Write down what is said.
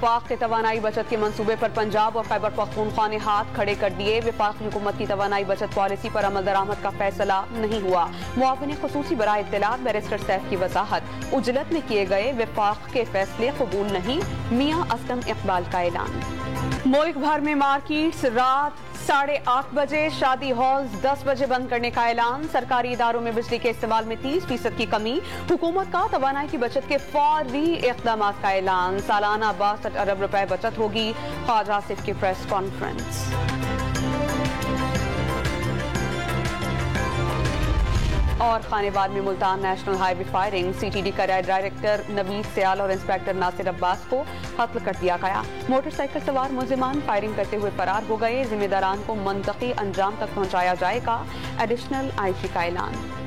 वफाक के तवानाई बचत के मंसूबे पर पंजाब और खैबर पख्तूनख्वा ने हाथ खड़े कर दिए। वफाकी हुकूमत की तवानाई बचत पॉलिसी पर अमल दरामद का फैसला नहीं हुआ। मुआविन खुसूसी बराए इत्तलात बैरिस्टर सैफ की वजाहत, उजलत में किए गए वफाक के फैसले कबूल नहीं। मियां असलम इकबाल का ऐलान। मुल्क भर में मार्केट्स रात 8:30 बजे, शादी हॉल्स 10 बजे बंद करने का ऐलान। सरकारी इदारों में बिजली के इस्तेमाल में 30% की कमी। हुकूमत का तवानाई की बचत के फौरी इक़दाम का ऐलान। सालाना 62 अरब रुपए बचत होगी। ख्वाजा आसिफ की प्रेस कॉन्फ्रेंस। और खानेवाल में Multan national highway firing, CTD का डायरेक्टर नवीद सयाल और इंस्पेक्टर नासिर अब्बास को कत्ल कर दिया गया। मोटरसाइकिल सवार मुलजिमान फायरिंग करते हुए फरार हो गए। जिम्मेदारान को मंतकी अंजाम तक पहुंचाया जाएगा। एडिशनल IG का ऐलान।